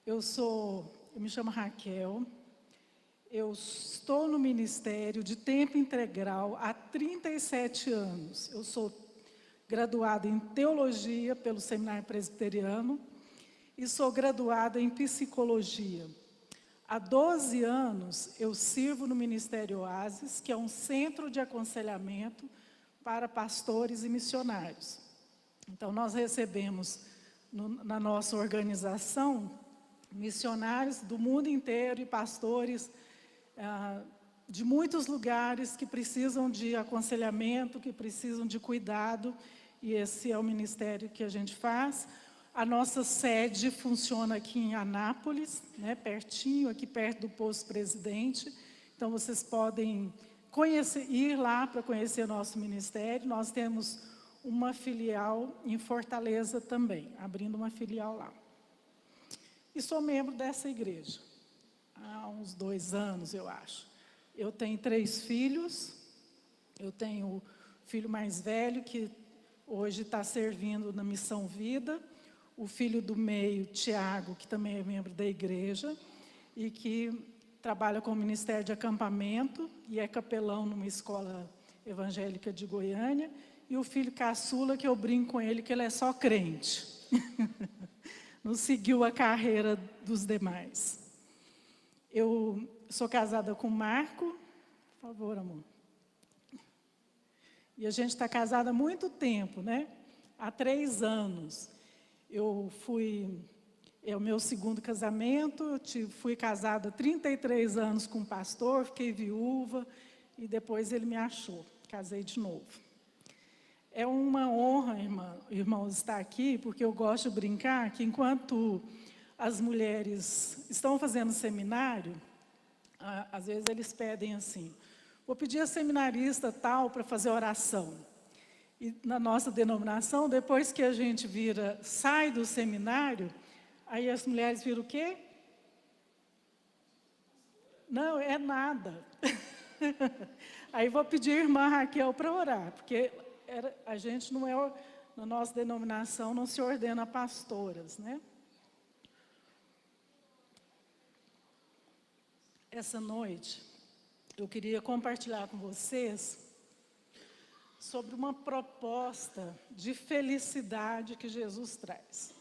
Eu me chamo Raquel, eu estou no ministério de tempo integral há 37 anos. Eu sou graduada em teologia pelo Seminário Presbiteriano e sou graduada em psicologia. Há 12 anos eu sirvo no Ministério Oásis, que é um centro de aconselhamento para pastores e missionários. Então nós recebemos na nossa organização missionários do mundo inteiro e pastores de muitos lugares que precisam de aconselhamento, que precisam de cuidado, e esse é o ministério que a gente faz. A nossa sede funciona aqui em Anápolis, né, pertinho, aqui perto do Posto Presidente. Então vocês podem ir lá para conhecer nosso ministério. Nós temos uma filial em Fortaleza também, abrindo uma filial lá. E sou membro dessa igreja há uns 2 anos, eu acho. Eu tenho 3 filhos. Eu tenho o filho mais velho, que hoje está servindo na Missão Vida. O filho do meio, Tiago, que também é membro da igreja e que trabalha com o Ministério de Acampamento e é capelão numa escola evangélica de Goiânia. E o filho caçula, que eu brinco com ele, que ele é só crente. Não seguiu a carreira dos demais. Eu sou casada com o Marco. Por favor, amor. E a gente está casada há muito tempo, né? Há 3 anos. É o meu segundo casamento. Fui casada há 33 anos com um pastor, fiquei viúva e depois ele me achou. Casei de novo. É uma honra, irmãos, estar aqui, porque eu gosto de brincar que enquanto as mulheres estão fazendo seminário, às vezes eles pedem assim: vou pedir a seminarista tal para fazer oração. E na nossa denominação, depois que a gente sai do seminário, aí as mulheres viram o quê? Não, é nada. Aí vou pedir a irmã Raquel para orar, porque a gente não é, na nossa denominação, não se ordena pastoras, né? Essa noite, eu queria compartilhar com vocês sobre uma proposta de felicidade que Jesus traz.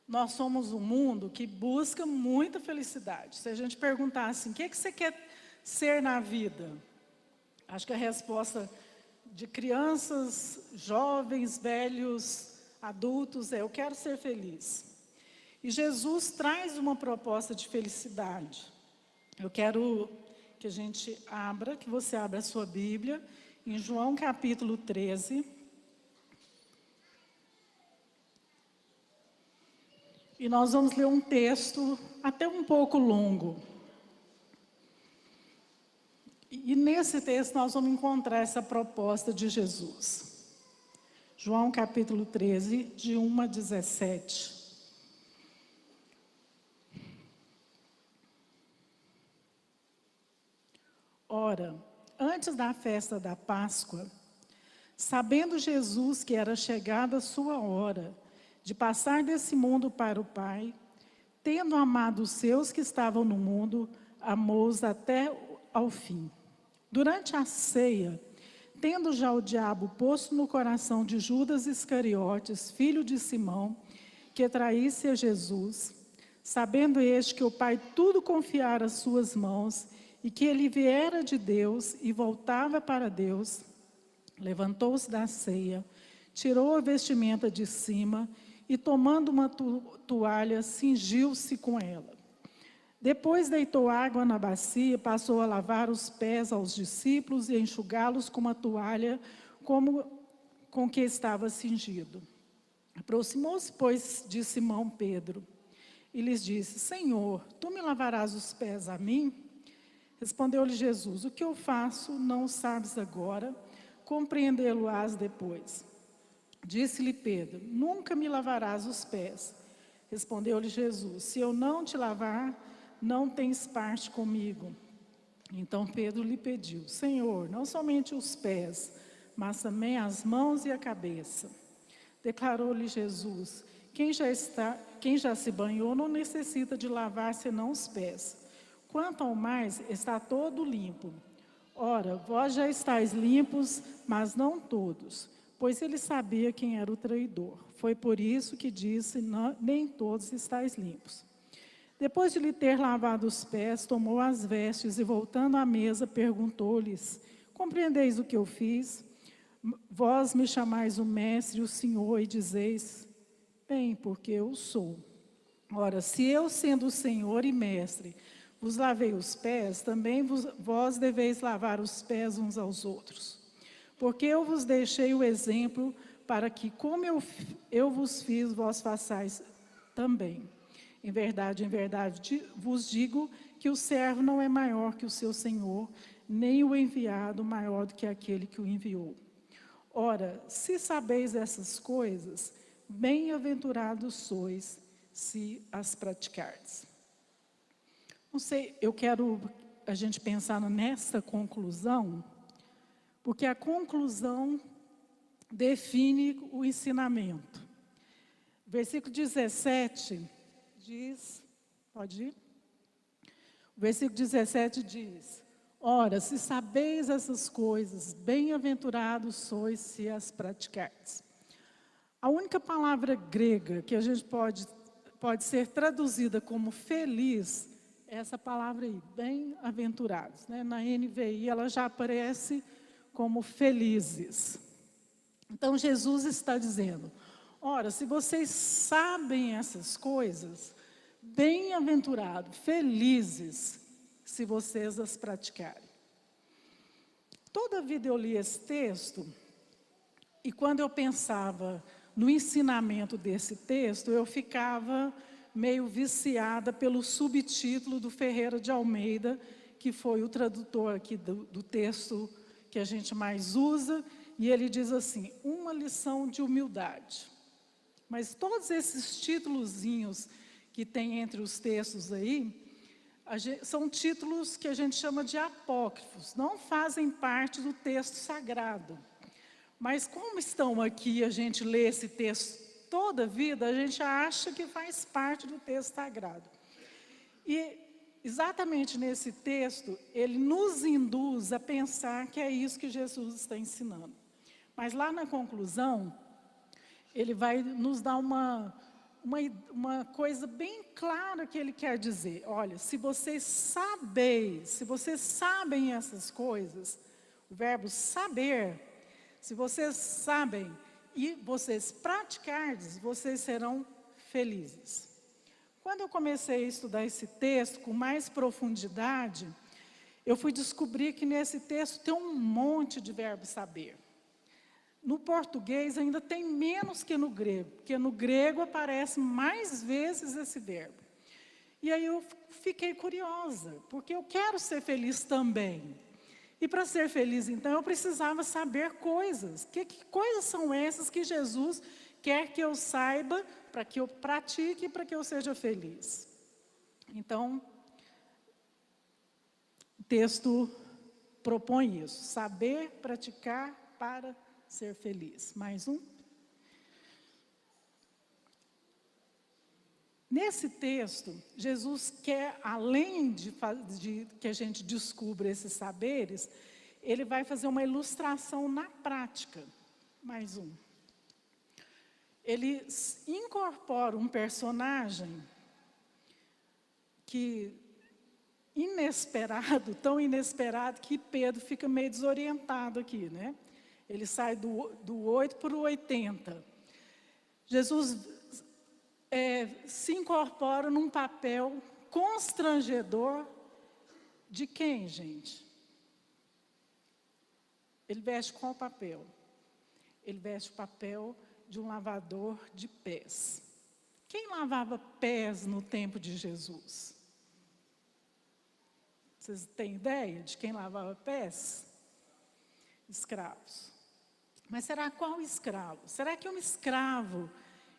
Nós somos um mundo que busca muita felicidade. Se a gente perguntar assim, o que você quer ser na vida? Acho que a resposta de crianças, jovens, velhos, adultos eu quero ser feliz. E Jesus traz uma proposta de felicidade. Eu quero que a gente que você abra a sua Bíblia, em João capítulo 13. E nós vamos ler um texto até um pouco longo. E nesse texto nós vamos encontrar essa proposta de Jesus. João capítulo 13, de 1 a 17. Ora, antes da festa da Páscoa, sabendo Jesus que era chegada a sua hora de passar desse mundo para o Pai, tendo amado os seus que estavam no mundo, amou-os até ao fim. Durante a ceia, tendo já o diabo posto no coração de Judas Iscariotes, filho de Simão, que traísse a Jesus, sabendo este que o Pai tudo confiara às suas mãos, e que ele viera de Deus e voltava para Deus, levantou-se da ceia, tirou a vestimenta de cima e, tomando uma toalha, cingiu-se com ela. Depois deitou água na bacia, passou a lavar os pés aos discípulos e enxugá-los com uma toalha com que estava cingido. Aproximou-se, pois, de Simão Pedro e lhes disse: Senhor, tu me lavarás os pés a mim? Respondeu-lhe Jesus: o que eu faço não o sabes agora, compreendê-lo-ás depois. Disse-lhe Pedro: nunca me lavarás os pés. Respondeu-lhe Jesus: se eu não te lavar, não tens parte comigo. Então Pedro lhe pediu: Senhor, não somente os pés, mas também as mãos e a cabeça. Declarou-lhe Jesus: Quem já se banhou não necessita de lavar senão os pés. Quanto ao mais, está todo limpo. Ora, vós já estáis limpos, mas não todos, pois ele sabia quem era o traidor. Foi por isso que disse, nem todos estáis limpos. Depois de lhe ter lavado os pés, tomou as vestes e, voltando à mesa, perguntou-lhes, compreendeis o que eu fiz? Vós me chamais o mestre e o senhor e dizeis, bem, porque eu sou. Ora, se eu, sendo o senhor e mestre, vos lavei os pés, também vós deveis lavar os pés uns aos outros. Porque eu vos deixei o exemplo para que, como eu vos fiz, vós façais também. Em verdade, vos digo que o servo não é maior que o seu senhor, nem o enviado maior do que aquele que o enviou. Ora, se sabeis essas coisas, bem-aventurados sois, se as praticardes. Não sei, eu quero a gente pensar nessa conclusão, porque a conclusão define o ensinamento. Versículo 17 diz, pode ir? O versículo 17 diz, ora, se sabeis essas coisas, bem-aventurados sois se as praticardes. A única palavra grega que a gente pode ser traduzida como feliz, é essa palavra aí, bem-aventurados. Né? Na NVI ela já aparece como felizes. Então Jesus está dizendo, ora, se vocês sabem essas coisas, bem-aventurados, felizes, se vocês as praticarem. Toda a vida eu li esse texto, e quando eu pensava no ensinamento desse texto, eu ficava meio viciada pelo subtítulo do Ferreira de Almeida, que foi o tradutor aqui do texto que a gente mais usa, e ele diz assim, uma lição de humildade. Mas todos esses títulozinhos que tem entre os textos aí, são títulos que a gente chama de apócrifos, não fazem parte do texto sagrado. Mas como estão aqui, a gente lê esse texto toda a vida, a gente acha que faz parte do texto sagrado. E exatamente nesse texto, ele nos induz a pensar que é isso que Jesus está ensinando. Mas lá na conclusão, ele vai nos dar uma coisa bem clara que ele quer dizer. Olha, se vocês sabem essas coisas, o verbo saber, se vocês sabem e vocês praticardes, vocês serão felizes. Quando eu comecei a estudar esse texto com mais profundidade, eu fui descobrir que nesse texto tem um monte de verbo saber. No português ainda tem menos que no grego, porque no grego aparece mais vezes esse verbo. E aí eu fiquei curiosa, porque eu quero ser feliz também. E para ser feliz, então, eu precisava saber coisas. Que coisas são essas que Jesus quer que eu saiba, para que eu pratique, para que eu seja feliz? Então, o texto propõe isso, saber praticar para ser feliz. Mais um. Nesse texto, Jesus quer, além de que a gente descubra esses saberes, ele vai fazer uma ilustração na prática. Mais um. Ele incorpora um personagem que, tão inesperado, que Pedro fica meio desorientado aqui, né? Ele sai do 8 para o 80. Jesus se incorpora num papel constrangedor de quem, gente? Ele veste qual papel? Ele veste o papel de um lavador de pés. Quem lavava pés no tempo de Jesus? Vocês têm ideia de quem lavava pés? Escravos. Mas será qual escravo? Será que um escravo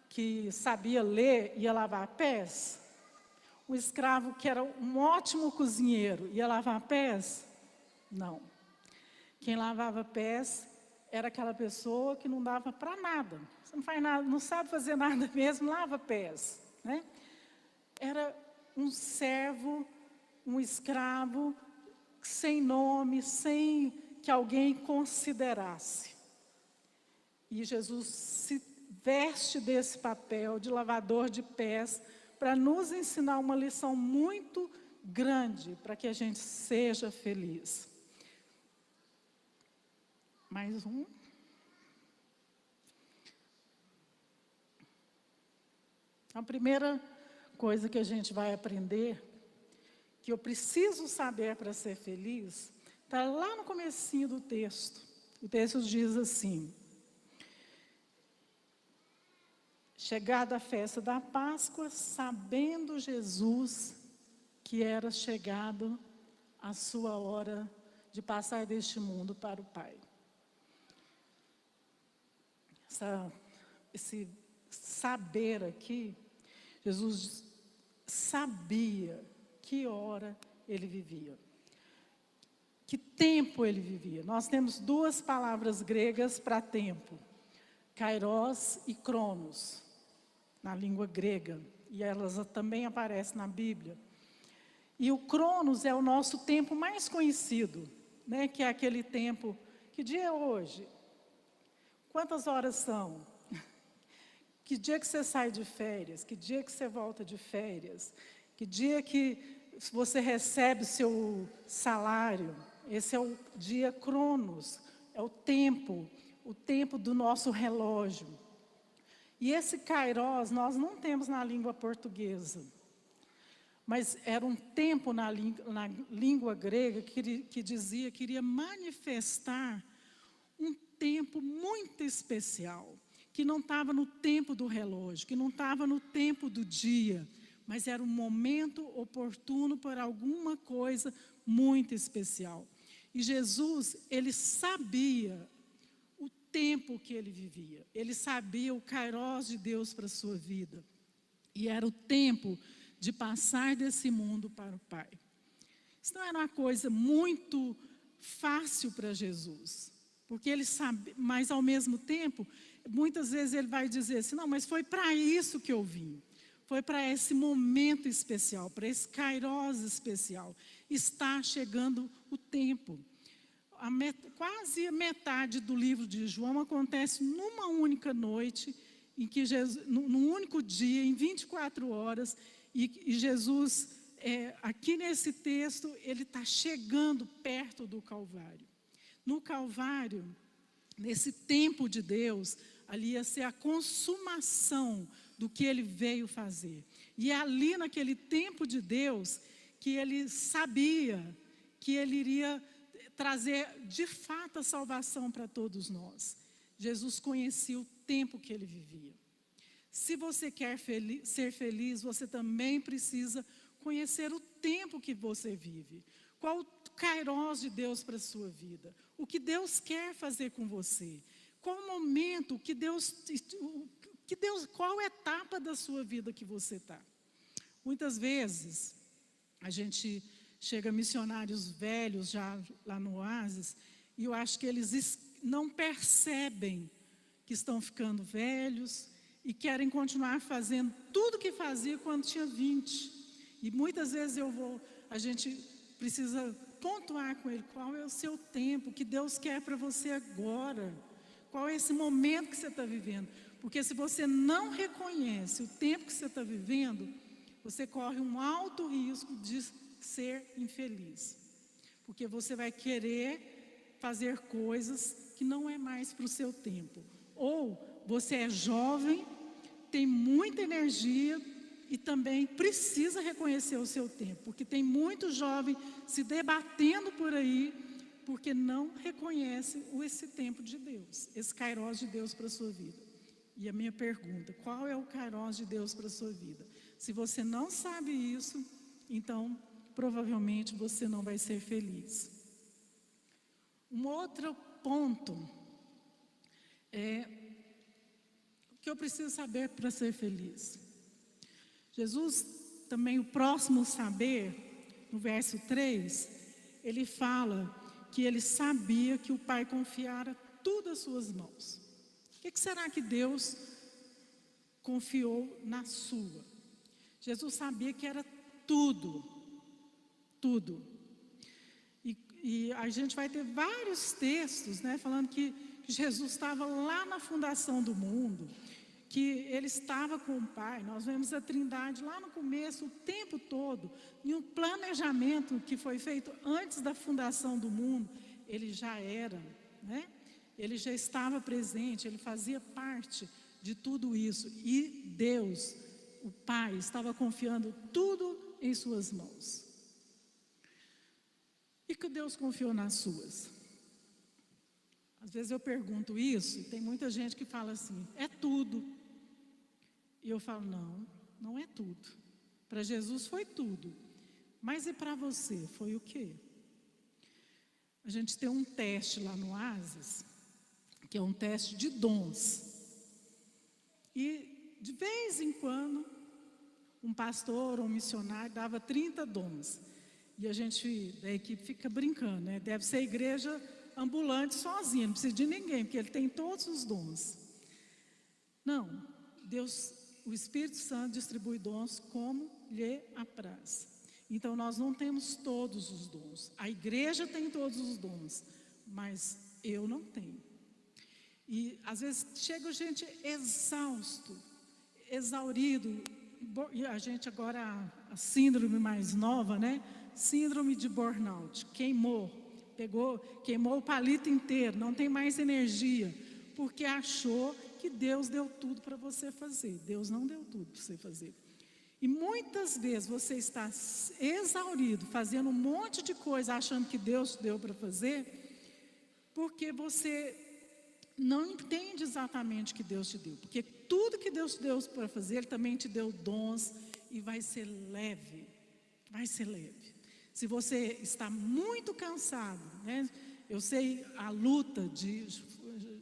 que sabia ler ia lavar pés? Um escravo que era um ótimo cozinheiro ia lavar pés? Não. Quem lavava pés era aquela pessoa que não dava para nada. você não faz nada, não sabe fazer nada mesmo, lava pés, né? Era um servo, um escravo, sem nome, sem que alguém considerasse. E Jesus se veste desse papel de lavador de pés para nos ensinar uma lição muito grande para que a gente seja feliz. Mais um. A primeira coisa que a gente vai aprender, que eu preciso saber para ser feliz, está lá no comecinho do texto. O texto diz assim: chegada a festa da Páscoa, sabendo Jesus que era chegado a sua hora de passar deste mundo para o Pai. Esse saber aqui, Jesus sabia que hora ele vivia, que tempo ele vivia. Nós temos duas palavras gregas para tempo, kairos e cronos, na língua grega, e elas também aparecem na Bíblia. E o cronos é o nosso tempo mais conhecido, né? Que é aquele tempo, que dia é hoje? Quantas horas são? Que dia que você sai de férias? Que dia que você volta de férias? Que dia que você recebe seu salário? Esse é o dia cronos, é o tempo do nosso relógio. E esse kairos nós não temos na língua portuguesa, mas era um tempo na língua grega que dizia que iria manifestar um tempo muito especial, que não estava no tempo do relógio, que não estava no tempo do dia, mas era um momento oportuno para alguma coisa muito especial. E Jesus, ele sabia o tempo que ele vivia, ele sabia o kairos de Deus para a sua vida, e era o tempo de passar desse mundo para o Pai. Isso não era uma coisa muito fácil para Jesus, porque ele sabe, mas ao mesmo tempo, muitas vezes ele vai dizer assim, não, mas foi para isso que eu vim. Foi para esse momento especial, para esse kairos especial. Está chegando o tempo. Quase a metade do livro de João acontece numa única noite, em que Jesus, num único dia, em 24 horas, e Jesus, aqui nesse texto, ele está chegando perto do Calvário. No Calvário, nesse tempo de Deus, ali ia ser a consumação do que ele veio fazer. E é ali naquele tempo de Deus que ele sabia que ele iria trazer de fato a salvação para todos nós. Jesus conhecia o tempo que ele vivia. Se você quer ser feliz, você também precisa conhecer o tempo que você vive. Qual o kairos de Deus para a sua vida? O que Deus quer fazer com você? Qual o momento que qual etapa da sua vida que você está? Muitas vezes, a gente chega missionários velhos já lá no Oásis, e eu acho que eles não percebem que estão ficando velhos e querem continuar fazendo tudo que fazia quando tinha 20. E muitas vezes a gente precisa pontuar com ele, qual é o seu tempo, o que Deus quer para você agora, qual é esse momento que você está vivendo, porque se você não reconhece o tempo que você está vivendo, você corre um alto risco de ser infeliz, porque você vai querer fazer coisas que não é mais para o seu tempo, ou você é jovem, tem muita energia, e também precisa reconhecer o seu tempo, porque tem muito jovem se debatendo por aí, porque não reconhece esse tempo de Deus, esse kairos de Deus para a sua vida. E a minha pergunta, qual é o kairos de Deus para a sua vida? Se você não sabe isso, então provavelmente você não vai ser feliz. Um outro ponto é o que eu preciso saber para ser feliz. Jesus, também o próximo saber, no verso 3, ele fala que ele sabia que o Pai confiara tudo às suas mãos. O que será que Deus confiou na sua? Jesus sabia que era tudo, tudo. E a gente vai ter vários textos, né, falando que Jesus estava lá na fundação do mundo, que ele estava com o Pai. Nós vemos a Trindade lá no começo, o tempo todo, em um planejamento que foi feito antes da fundação do mundo. Ele já era, né? Ele já estava presente, ele fazia parte de tudo isso. E Deus, o Pai, estava confiando tudo em suas mãos. E que Deus confiou nas suas? Às vezes eu pergunto isso, e tem muita gente que fala assim, é tudo. E eu falo, não, não é tudo. Para Jesus foi tudo. Mas e para você, foi o quê? A gente tem um teste lá no Oasis, que é um teste de dons. E de vez em quando, um pastor ou um missionário dava 30 dons. E a gente, da equipe, fica brincando, né? Deve ser igreja ambulante sozinha, não precisa de ninguém, porque ele tem todos os dons. Não, Deus, o Espírito Santo distribui dons como lhe apraz. Então nós não temos todos os dons. A igreja tem todos os dons, mas eu não tenho. E às vezes chega gente exausto, exaurido, e a gente agora, a síndrome mais nova, né? Síndrome de burnout, queimou o palito inteiro, não tem mais energia, porque achou que Deus deu tudo para você fazer. Deus não deu tudo para você fazer. E muitas vezes você está exaurido, fazendo um monte de coisa, achando que Deus deu para fazer, porque você não entende exatamente o que Deus te deu. Porque tudo que Deus te deu para fazer, Ele também te deu dons, e vai ser leve, vai ser leve. Se você está muito cansado, né? Eu sei a luta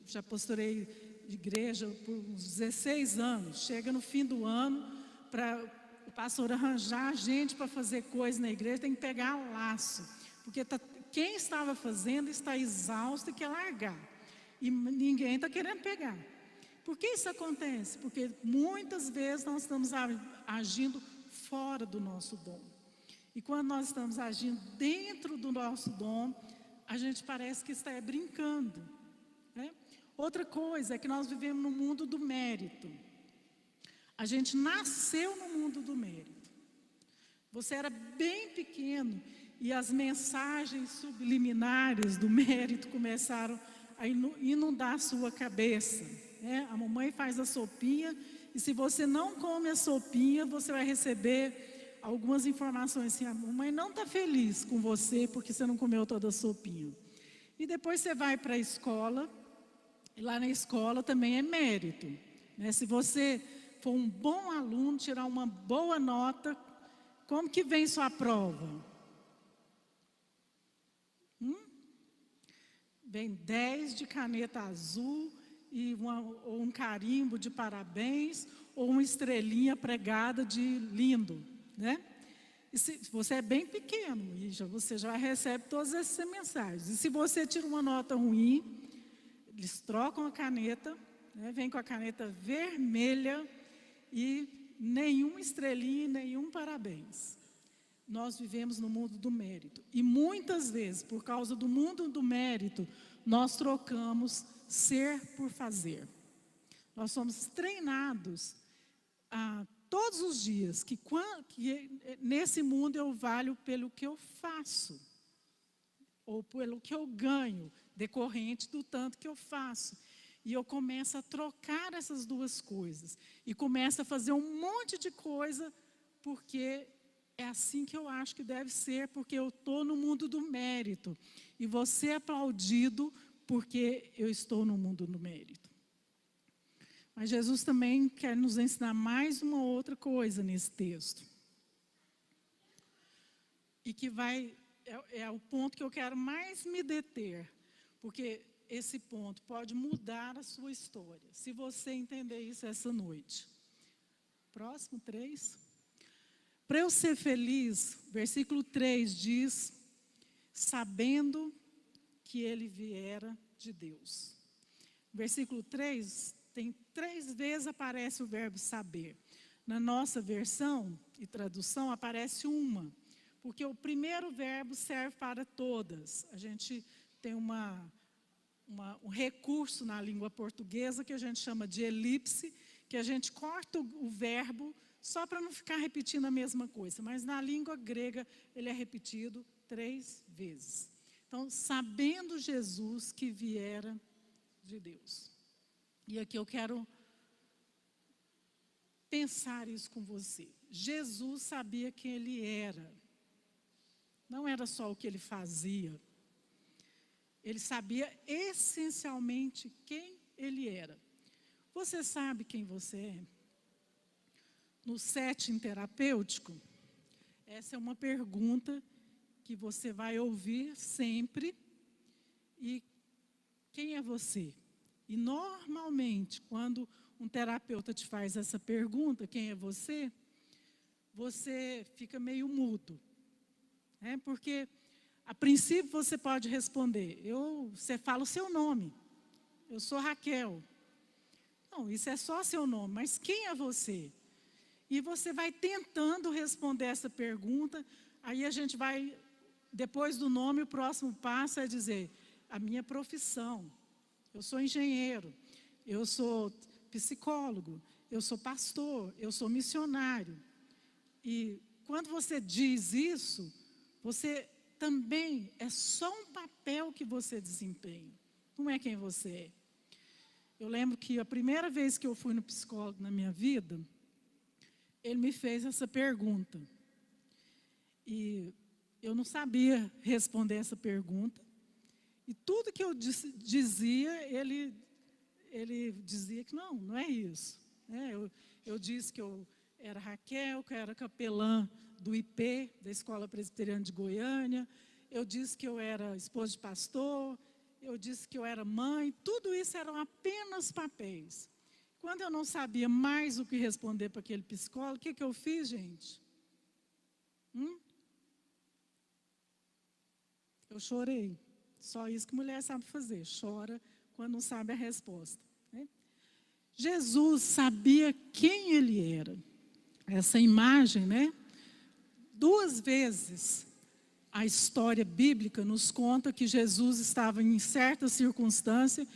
já pastorei igreja por uns 16 anos, chega no fim do ano, para o pastor arranjar gente para fazer coisa na igreja, tem que pegar laço, porque quem estava fazendo está exausto e quer largar, e ninguém está querendo pegar. Por que isso acontece? Porque muitas vezes nós estamos agindo fora do nosso dom. E quando nós estamos agindo dentro do nosso dom, a gente parece que está brincando, né? Outra coisa é que nós vivemos no mundo do mérito. A gente nasceu no mundo do mérito. Você era bem pequeno e as mensagens subliminares do mérito começaram a inundar a sua cabeça, né? A mamãe faz a sopinha e se você não come a sopinha, você vai receber algumas informações assim, a mamãe não está feliz com você porque você não comeu toda a sopinha. E depois você vai para a escola, e lá na escola também é mérito, né? Se você for um bom aluno, tirar uma boa nota, como que vem sua prova? Vem 10 de caneta azul, e ou um carimbo de parabéns, ou uma estrelinha pregada de lindo, né? E se você é bem pequeno, e você já recebe todas essas mensagens. E se você tira uma nota ruim, eles trocam a caneta, né? Vem com a caneta vermelha e nenhuma estrelinha, nenhum parabéns. Nós vivemos no mundo do mérito. E muitas vezes, por causa do mundo do mérito, nós trocamos ser por fazer. Nós somos treinados todos os dias que nesse mundo eu valho pelo que eu faço, ou pelo que eu ganho, decorrente do tanto que eu faço. E eu começo a trocar essas duas coisas. E começo a fazer um monte de coisa, porque é assim que eu acho que deve ser, porque eu estou no mundo do mérito. E você é aplaudido porque eu estou no mundo do mérito. Mas Jesus também quer nos ensinar mais uma outra coisa nesse texto. E que é o ponto que eu quero mais me deter. Porque esse ponto pode mudar a sua história, se você entender isso essa noite. Próximo, 3. Para eu ser feliz, versículo 3 diz, sabendo que ele viera de Deus. versículo 3, tem 3 vezes aparece o verbo saber. Na nossa versão e tradução aparece uma, porque o primeiro verbo serve para todas. A gente tem um recurso na língua portuguesa que a gente chama de elipse, que a gente corta o verbo só para não ficar repetindo a mesma coisa. Mas na língua grega ele é repetido 3 vezes. Então, sabendo Jesus que viera de Deus. E aqui eu quero pensar isso com você. Jesus sabia quem ele era. Não era só o que ele fazia. Ele sabia essencialmente quem ele era. Você sabe quem você é? No setting terapêutico, essa é uma pergunta que você vai ouvir sempre. E quem é você? E normalmente, quando um terapeuta te faz essa pergunta, quem é você? Você fica meio mudo. Porque, a princípio, você pode responder, você fala o seu nome. Eu sou Raquel. Não, isso é só seu nome, mas quem é você? E você vai tentando responder essa pergunta, aí a gente vai, depois do nome, o próximo passo é dizer, a minha profissão. Eu sou engenheiro, eu sou psicólogo, eu sou pastor, eu sou missionário. E quando você diz isso, você também é só um papel que você desempenha. Não é quem você é. Eu lembro que a primeira vez que eu fui no psicólogo na minha vida, ele me fez essa pergunta. E eu não sabia responder essa pergunta. E tudo que eu dizia, ele dizia que não é isso. Eu disse que eu era Raquel, que eu era capelã do IP, da Escola Presbiteriana de Goiânia. Eu disse que eu era esposa de pastor. Eu disse que eu era mãe. Tudo isso eram apenas papéis. Quando eu não sabia mais o que responder para aquele psicólogo, o que eu fiz, gente? Eu chorei. Só isso que mulher sabe fazer. Chora quando não sabe a resposta. Jesus sabia quem ele era. Essa imagem, 2 vezes a história bíblica nos conta que Jesus estava em certa circunstância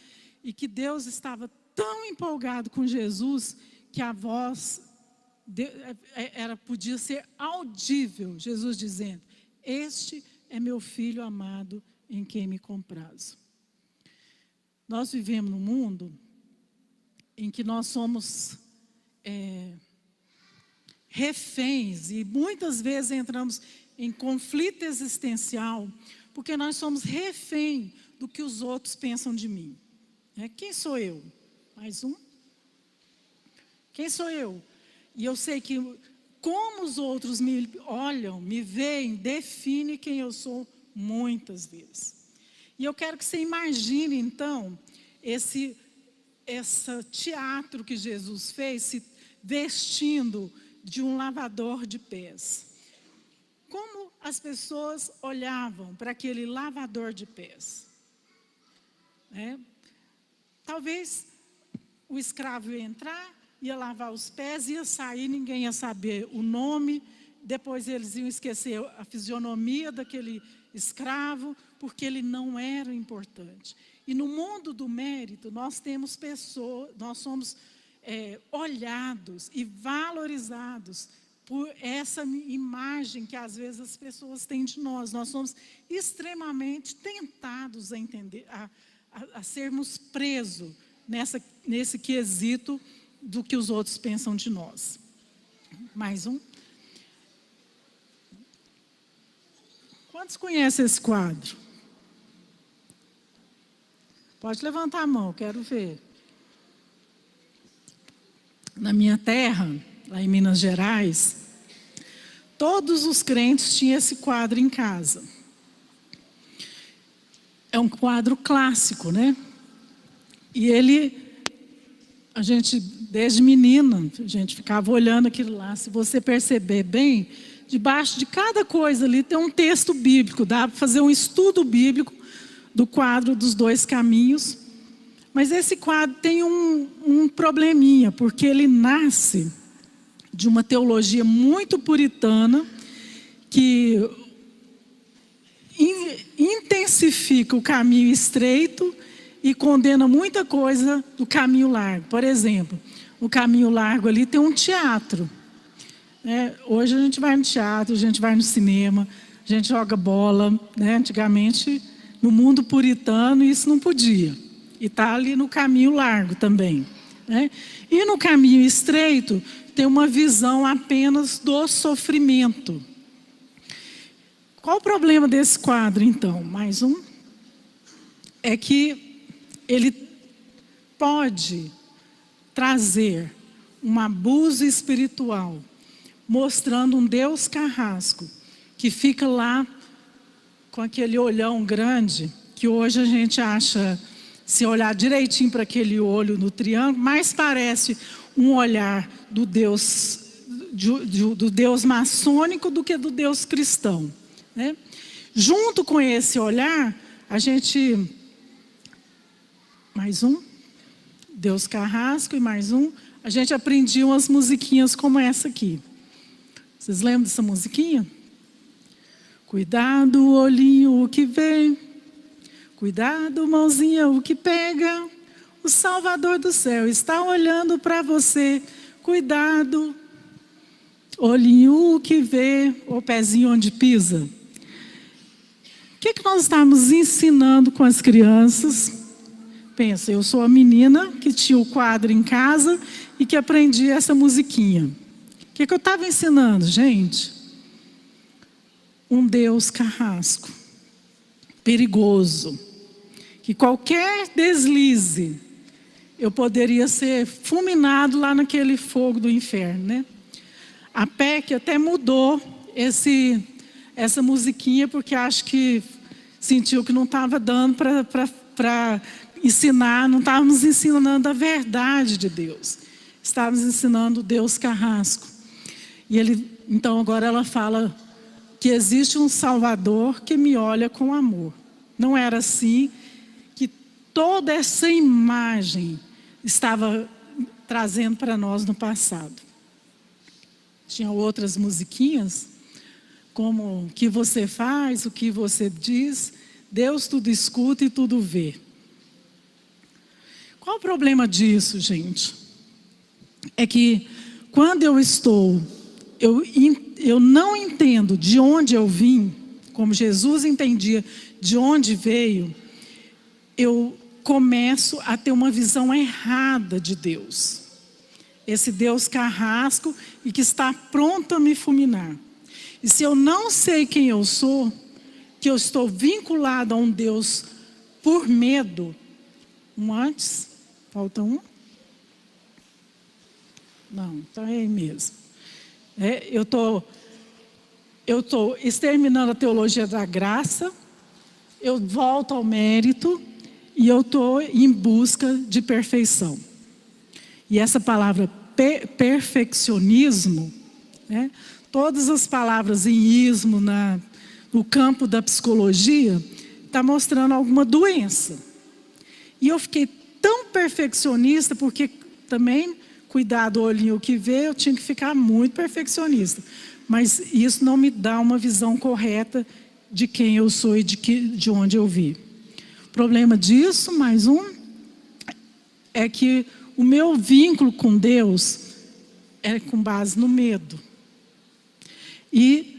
e que Deus estava tão empolgado com Jesus que a voz podia ser audível, Jesus dizendo, este é meu filho amado em quem me comprazo. Nós vivemos num mundo em que nós somos reféns e muitas vezes entramos em conflito existencial porque nós somos refém do que os outros pensam de mim. Quem sou eu? Mais um? Quem sou eu? E eu sei que como os outros me olham, me veem, define quem eu sou muitas vezes. E eu quero que você imagine, então, esse teatro que Jesus fez, se vestindo de um lavador de pés. Como as pessoas olhavam para aquele lavador de pés? Talvez o escravo ia entrar, ia lavar os pés, ia sair, ninguém ia saber o nome, depois eles iam esquecer a fisionomia daquele escravo, porque ele não era importante. E no mundo do mérito, nós temos pessoas, nós somos olhados e valorizados por essa imagem que às vezes as pessoas têm de nós. Nós somos extremamente tentados a entender, a sermos presos nesse quesito do que os outros pensam de nós. Mais um. Quantos conhecem esse quadro? Pode levantar a mão, quero ver. Na minha terra, lá em Minas Gerais, todos os crentes tinham esse quadro em casa. É um quadro clássico, E a gente, desde menina, a gente ficava olhando aquilo lá. Se você perceber bem, debaixo de cada coisa ali tem um texto bíblico. Dá para fazer um estudo bíblico do quadro dos 2 caminhos. Mas esse quadro tem um probleminha, porque ele nasce de uma teologia muito puritana, que intensifica o caminho estreito e condena muita coisa do caminho largo. Por exemplo, no caminho largo ali tem um teatro. Hoje a gente vai no teatro, a gente vai no cinema, a gente joga bola. Antigamente, no mundo puritano, isso não podia. E está ali no caminho largo também. E no caminho estreito, tem uma visão apenas do sofrimento. Qual o problema desse quadro, então? Mais um. É que ele pode trazer um abuso espiritual, mostrando um Deus carrasco, que fica lá com aquele olhão grande, que hoje a gente acha, se olhar direitinho para aquele olho no triângulo, mais parece um olhar do Deus, do Deus maçônico do que do Deus cristão. Junto com esse olhar, a gente... Mais um. Deus carrasco e mais um. A gente aprendia umas musiquinhas como essa aqui. Vocês lembram dessa musiquinha? Cuidado, olhinho, o que vem. Cuidado, mãozinha, o que pega. O Salvador do céu está olhando para você. Cuidado, olhinho, o que vê. O pezinho onde pisa. O que nós estamos ensinando com as crianças? Pensa, eu sou a menina que tinha o quadro em casa e que aprendi essa musiquinha. O que eu estava ensinando, gente? Um Deus carrasco, perigoso, que qualquer deslize, eu poderia ser fulminado lá naquele fogo do inferno, A PEC até mudou essa musiquinha, porque acho que sentiu que não estava dando para ensinar, não estávamos ensinando a verdade de Deus. Estávamos ensinando Deus carrasco. Então agora ela fala que existe um Salvador que me olha com amor. Não era assim que toda essa imagem estava trazendo para nós no passado. Tinha outras musiquinhas, como o que você faz, o que você diz, Deus tudo escuta e tudo vê. Qual o problema disso, gente? É que quando eu não entendo de onde eu vim, como Jesus entendia de onde veio, eu começo a ter uma visão errada de Deus. Esse Deus carrasco e que está pronto a me fulminar. E se eu não sei quem eu sou, que eu estou vinculado a um Deus por medo, antes, falta um? Não, então é aí mesmo. Eu estou exterminando a teologia da graça, eu volto ao mérito e eu estou em busca de perfeição. E essa palavra perfeccionismo, todas as palavras em ismo, no campo da psicologia, está mostrando alguma doença. E eu fiquei tão perfeccionista, porque também, cuidar do olhinho que vê, eu tinha que ficar muito perfeccionista. Mas isso não me dá uma visão correta de quem eu sou e de onde eu vim. O problema disso, mais um, é que o meu vínculo com Deus é com base no medo. E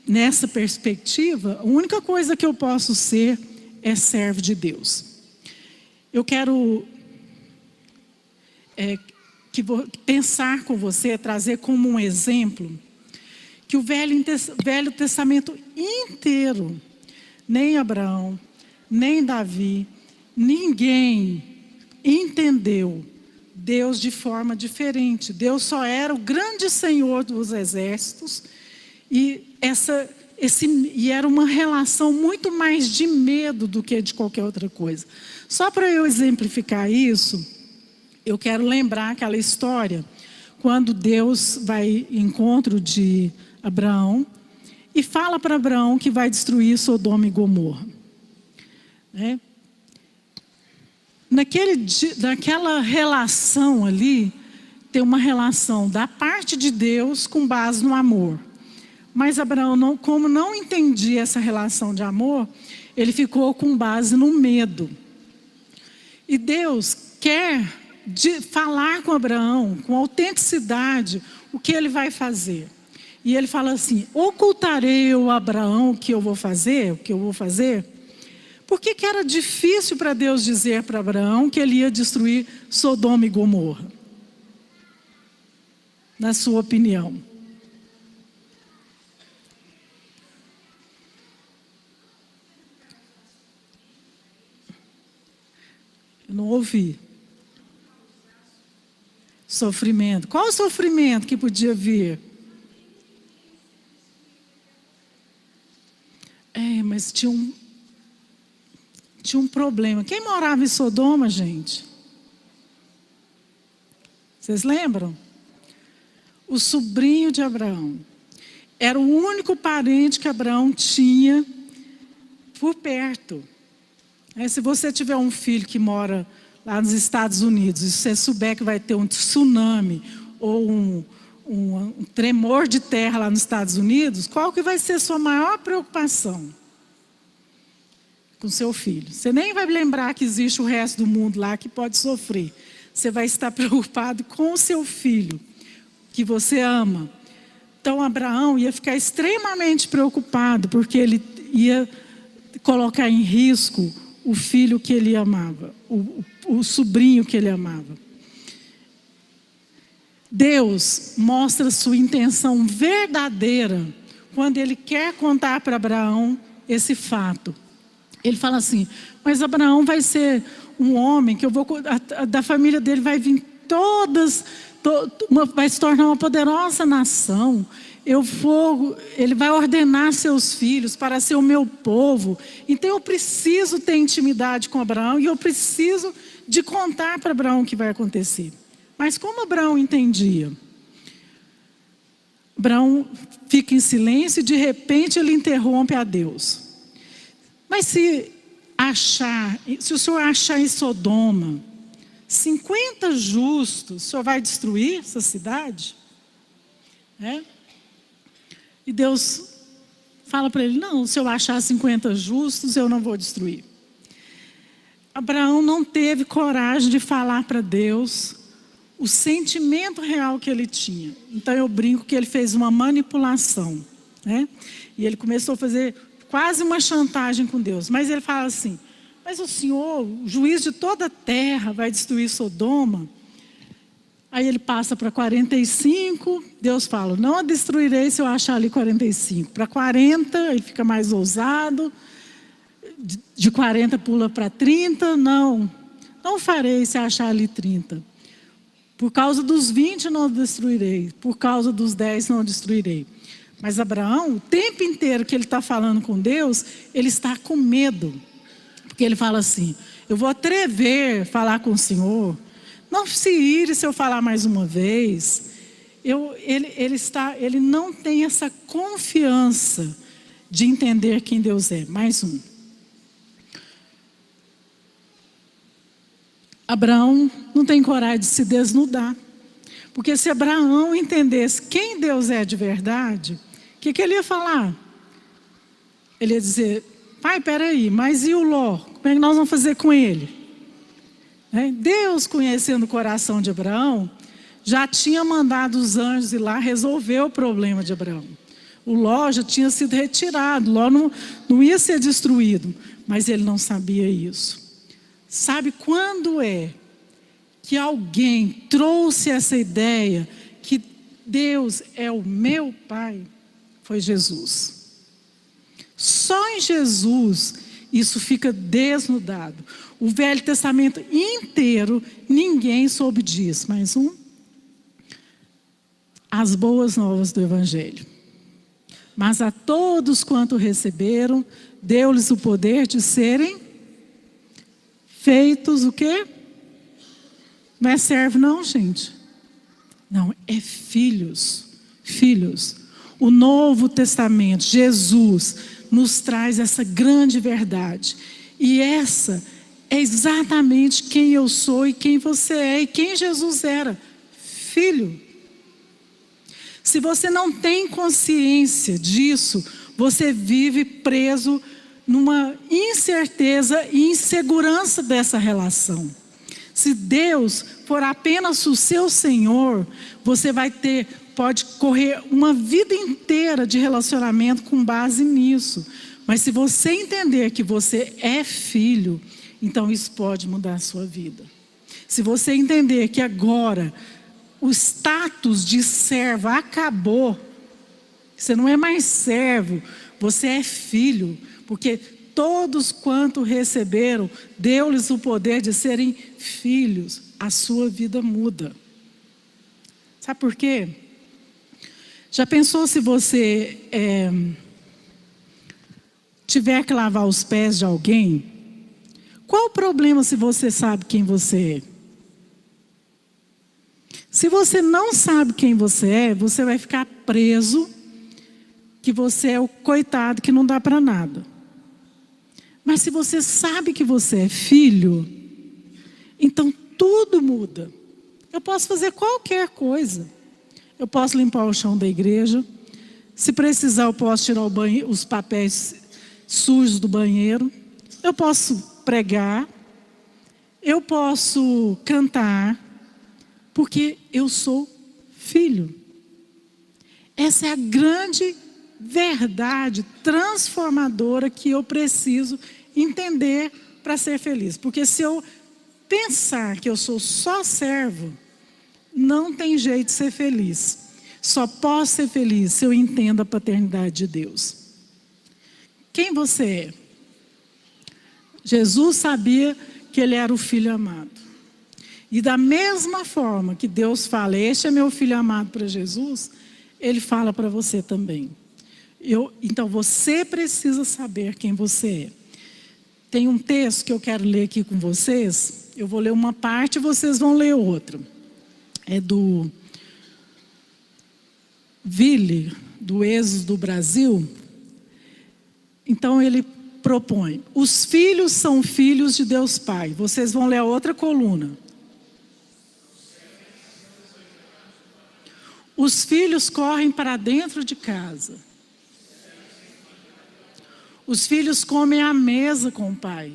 nessa perspectiva, a única coisa que eu posso ser é servo de Deus. Eu quero pensar com você, trazer como um exemplo, que o Velho Testamento inteiro, nem Abraão, nem Davi, ninguém entendeu Deus de forma diferente. Deus só era o grande Senhor dos exércitos e era uma relação muito mais de medo do que de qualquer outra coisa. Só para eu exemplificar isso, eu quero lembrar aquela história quando Deus vai em encontro de Abraão e fala para Abraão que vai destruir Sodoma e Gomorra. naquela relação ali, tem uma relação da parte de Deus com base no amor. Mas Abraão, como não entendia essa relação de amor, ele ficou com base no medo. E Deus quer falar com Abraão, com autenticidade, o que ele vai fazer. E ele fala assim: ocultarei eu a Abraão o que eu vou fazer? Por que era difícil para Deus dizer para Abraão que ele ia destruir Sodoma e Gomorra? Na sua opinião? Eu não ouvi. Sofrimento. Qual o sofrimento que podia vir? Mas tinha um problema. Quem morava em Sodoma, gente? Vocês lembram? O sobrinho de Abraão. Era o único parente que Abraão tinha por perto. Se você tiver um filho que mora lá nos Estados Unidos, e se você souber que vai ter um tsunami ou um tremor de terra lá nos Estados Unidos, qual que vai ser a sua maior preocupação com seu filho? Você nem vai lembrar que existe o resto do mundo lá que pode sofrer. Você vai estar preocupado com o seu filho, que você ama. Então Abraão ia ficar extremamente preocupado, porque ele ia colocar em risco o filho que ele amava, o sobrinho que ele amava. Deus mostra sua intenção verdadeira quando ele quer contar para Abraão esse fato. Ele fala assim: mas Abraão vai ser um homem que da família dele vai vir vai se tornar uma poderosa nação. Ele vai ordenar seus filhos para ser o meu povo. Então eu preciso ter intimidade com Abraão e eu preciso de contar para Abraão o que vai acontecer. Mas como Abraão entendia? Abraão fica em silêncio e de repente ele interrompe a Deus. Mas se o Senhor achar em Sodoma 50 justos, o Senhor vai destruir essa cidade? E Deus fala para ele: não, se eu achar 50 justos, eu não vou destruir. Abraão não teve coragem de falar para Deus o sentimento real que ele tinha. Então eu brinco que ele fez uma manipulação, E ele começou a fazer quase uma chantagem com Deus. Mas ele fala assim: mas o Senhor, o juiz de toda a terra, vai destruir Sodoma? Aí ele passa para 45, Deus fala: não a destruirei se eu achar ali 45. Para 40, ele fica mais ousado. De 40 pula para 30, não farei se achar ali 30. Por causa dos 20 não destruirei, por causa dos 10 não destruirei. Mas Abraão, o tempo inteiro que ele está falando com Deus, ele está com medo. Porque ele fala assim: eu vou atrever a falar com o Senhor. Não se ire se eu falar mais uma vez. Ele não tem essa confiança de entender quem Deus é. Mais um. Abraão não tem coragem de se desnudar. Porque se Abraão entendesse quem Deus é de verdade, o que ele ia falar? Ele ia dizer: pai, peraí, mas e o Ló? Como é que nós vamos fazer com ele? Deus, conhecendo o coração de Abraão, já tinha mandado os anjos ir lá resolver o problema de Abraão. O Ló já tinha sido retirado, Ló não ia ser destruído, mas ele não sabia isso. Sabe quando é que alguém trouxe essa ideia que Deus é o meu Pai? Foi Jesus. Só em Jesus isso fica desnudado. O Velho Testamento inteiro, ninguém soube disso. Mais um. As boas novas do Evangelho. Mas a todos quanto receberam, deu-lhes o poder de serem feitos o quê? Não é servo não, gente. Não, é filhos. Filhos. O Novo Testamento, Jesus, nos traz essa grande verdade. E essa é exatamente quem eu sou e quem você é e quem Jesus era, filho. Se você não tem consciência disso, você vive preso numa incerteza e insegurança dessa relação. Se Deus for apenas o seu Senhor, você pode correr uma vida inteira de relacionamento com base nisso. Mas se você entender que você é filho, então isso pode mudar a sua vida. Se você entender que agora o status de servo acabou, você não é mais servo, você é filho, porque todos quanto receberam, deu-lhes o poder de serem filhos, a sua vida muda. Sabe por quê? Já pensou se você tiver que lavar os pés de alguém? Qual o problema se você sabe quem você é? Se você não sabe quem você é, você vai ficar preso, que você é o coitado que não dá para nada. Mas se você sabe que você é filho, então tudo muda. Eu posso fazer qualquer coisa. Eu posso limpar o chão da igreja. Se precisar, eu posso tirar os papéis sujos do banheiro. Eu posso pregar. Eu posso cantar. Porque eu sou filho. Essa é a grande verdade transformadora que eu preciso entender para ser feliz. Porque se eu pensar que eu sou só servo, não tem jeito de ser feliz. Só posso ser feliz se eu entendo a paternidade de Deus. Quem você é? Jesus sabia que ele era o filho amado. E da mesma forma que Deus fala, este é meu filho amado para Jesus, ele fala para você também. Então você precisa saber quem você é. Tem um texto que eu quero ler aqui com vocês. Eu vou ler uma parte e vocês vão ler outra. É do Ville, do Êxodo do Brasil. Então ele propõe: os filhos são filhos de Deus Pai. Vocês vão ler a outra coluna. Os filhos correm para dentro de casa. Os filhos comem à mesa com o pai.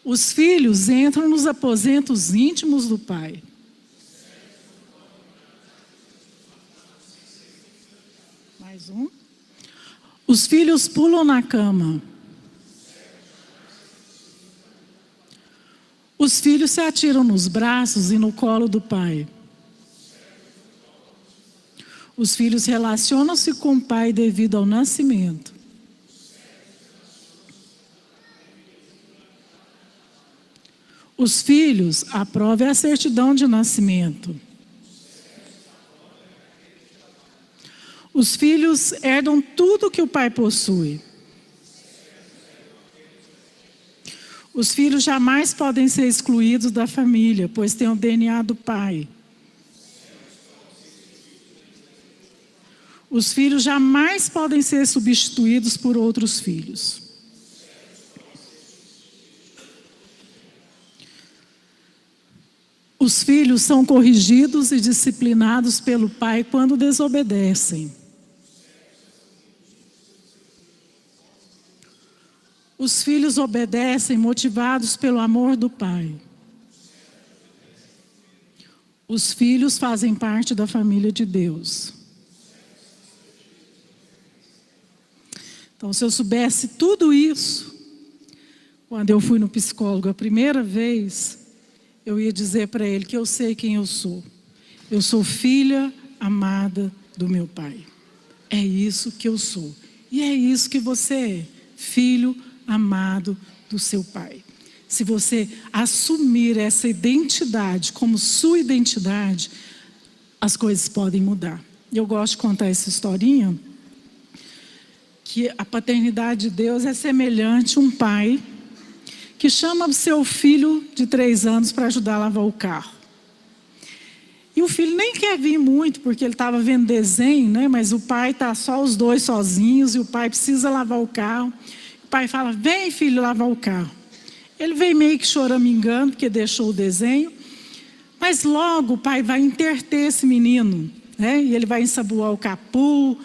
Os filhos entram nos aposentos íntimos do pai. Mais um. Os filhos pulam na cama. Os filhos se atiram nos braços e no colo do pai. Os filhos relacionam-se com o pai devido ao nascimento. Os filhos aprovam a certidão de nascimento. Os filhos herdam tudo que o pai possui. Os filhos jamais podem ser excluídos da família, pois têm o DNA do pai. Os filhos jamais podem ser substituídos por outros filhos. Os filhos são corrigidos e disciplinados pelo pai quando desobedecem. Os filhos obedecem motivados pelo amor do pai. Os filhos fazem parte da família de Deus. Então, se eu soubesse tudo isso, quando eu fui no psicólogo a primeira vez, eu ia dizer para ele que eu sei quem eu sou. Eu sou filha amada do meu pai. É isso que eu sou. E é isso que você é, filho amado do seu pai. Se você assumir essa identidade como sua identidade, as coisas podem mudar. Eu gosto de contar essa historinha, que a paternidade de Deus é semelhante a um pai que chama o seu filho de 3 anos para ajudar a lavar o carro. E o filho nem quer vir muito, porque ele estava vendo desenho, né? Mas o pai está só os dois sozinhos, e o pai precisa lavar o carro. O pai fala, vem filho lavar o carro. Ele vem meio que choramingando, porque deixou o desenho. Mas logo o pai vai interter esse menino, né? E ele vai ensaboar o capô,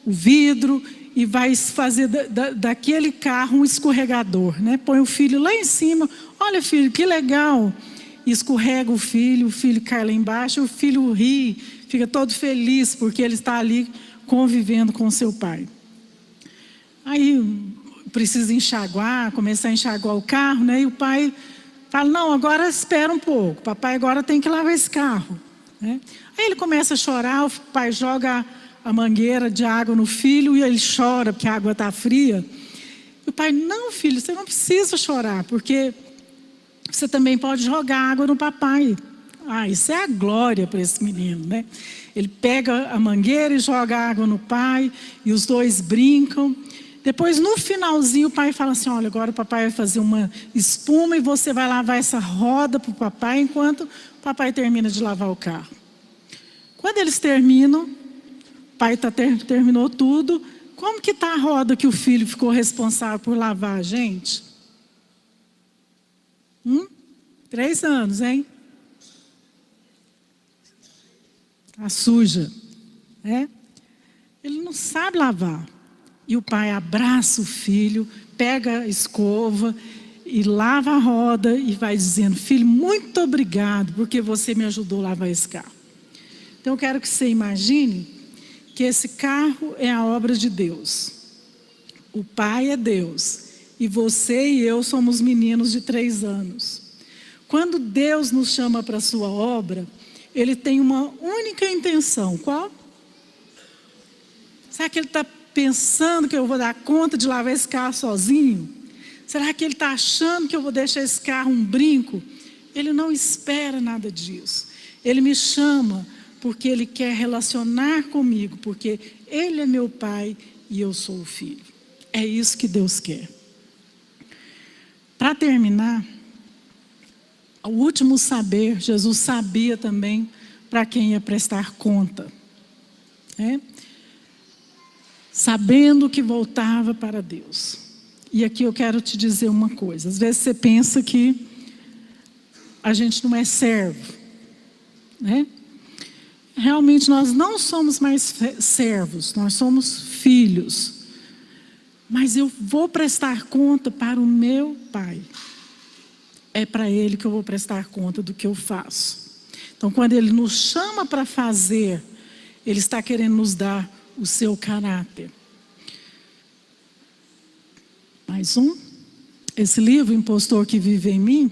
o vidro, e vai fazer daquele carro um escorregador, né? Põe o filho lá em cima, olha filho, que legal. E escorrega o filho cai lá embaixo, o filho ri, fica todo feliz, porque ele está ali convivendo com seu pai. Aí precisa enxaguar, começar a enxaguar o carro, né? E o pai fala, não, agora espera um pouco, papai agora tem que lavar esse carro, né? Aí ele começa a chorar, o pai joga a mangueira de água no filho e ele chora porque a água está fria. E o pai, não filho, você não precisa chorar, porque você também pode jogar água no papai. Ah, isso é a glória para esse menino, né? Ele pega a mangueira e joga água no pai, e os dois brincam. Depois, no finalzinho, o pai fala assim, olha, agora o papai vai fazer uma espuma e você vai lavar essa roda para o papai, enquanto o papai termina de lavar o carro. Quando eles terminam, o pai terminou tudo, como que está a roda que o filho ficou responsável por lavar, gente? 3 anos, hein? Está suja, né? Ele não sabe lavar. E o pai abraça o filho, pega a escova e lava a roda e vai dizendo, filho, muito obrigado, porque você me ajudou a lavar esse carro. Então eu quero que você imagine que esse carro é a obra de Deus. O pai é Deus. E você e eu somos meninos de 3 anos. Quando Deus nos chama para a sua obra, Ele tem uma única intenção. Qual? Será que Ele está pensando que eu vou dar conta de lavar esse carro sozinho? Será que Ele está achando que eu vou deixar esse carro um brinco? Ele não espera nada disso. Ele me chama porque Ele quer relacionar comigo, porque Ele é meu pai e eu sou o filho. É isso que Deus quer. Para terminar, o último saber, Jesus sabia também para quem ia prestar conta, né? Sabendo que voltava para Deus. E aqui eu quero te dizer uma coisa, às vezes você pensa que a gente não é servo, né? Realmente nós não somos mais servos, nós somos filhos. Mas eu vou prestar conta para o meu pai. É para Ele que eu vou prestar conta do que eu faço. Então, quando Ele nos chama para fazer, Ele está querendo nos dar o seu caráter. Mais um. Esse livro, Impostor que Vive em Mim,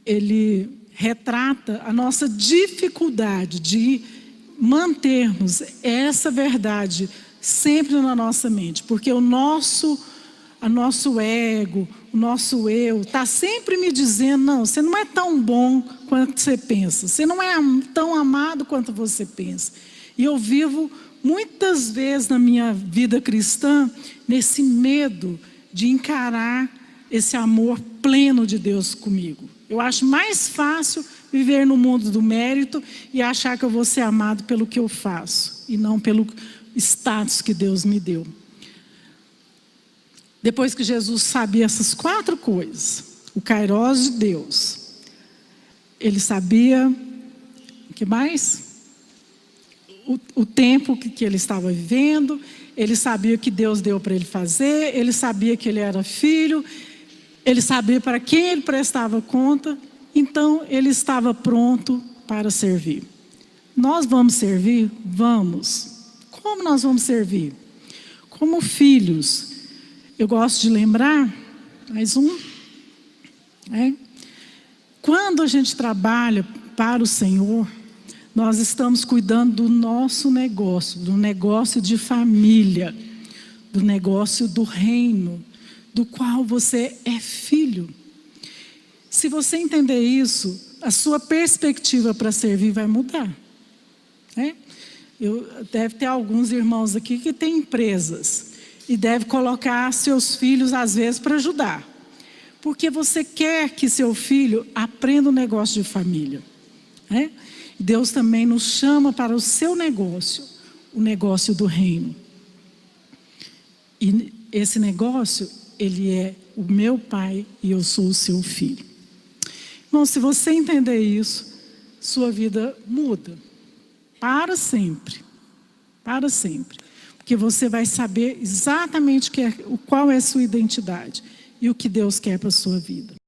ele retrata a nossa dificuldade de mantermos essa verdade sempre na nossa mente, porque o nosso ego, o nosso eu, está sempre me dizendo, não, você não é tão bom quanto você pensa, você não é tão amado quanto você pensa. E eu vivo muitas vezes na minha vida cristã, nesse medo de encarar esse amor pleno de Deus comigo. Eu acho mais fácil viver no mundo do mérito e achar que eu vou ser amado pelo que eu faço, e não pelo status que Deus me deu. Depois que Jesus sabia essas 4 coisas, o Kairós de Deus, Ele sabia, o que mais? O tempo que ele estava vivendo, ele sabia o que Deus deu para ele fazer, ele sabia que ele era filho, ele sabia para quem ele prestava conta, então ele estava pronto para servir. Nós vamos servir? Vamos. Como nós vamos servir? Como filhos. Eu gosto de lembrar, mais um, né? Quando a gente trabalha para o Senhor, nós estamos cuidando do nosso negócio, do negócio de família, do negócio do reino, do qual você é filho. Se você entender isso, a sua perspectiva para servir vai mudar, né? Deve ter alguns irmãos aqui que têm empresas e deve colocar seus filhos às vezes para ajudar, porque você quer que seu filho aprenda um negócio de família, né? Deus também nos chama para o seu negócio, o negócio do reino. E esse negócio, ele é o meu pai e eu sou o seu filho. Bom, se você entender isso, sua vida muda. Para sempre. Para sempre. Porque você vai saber exatamente qual é a sua identidade e o que Deus quer para a sua vida.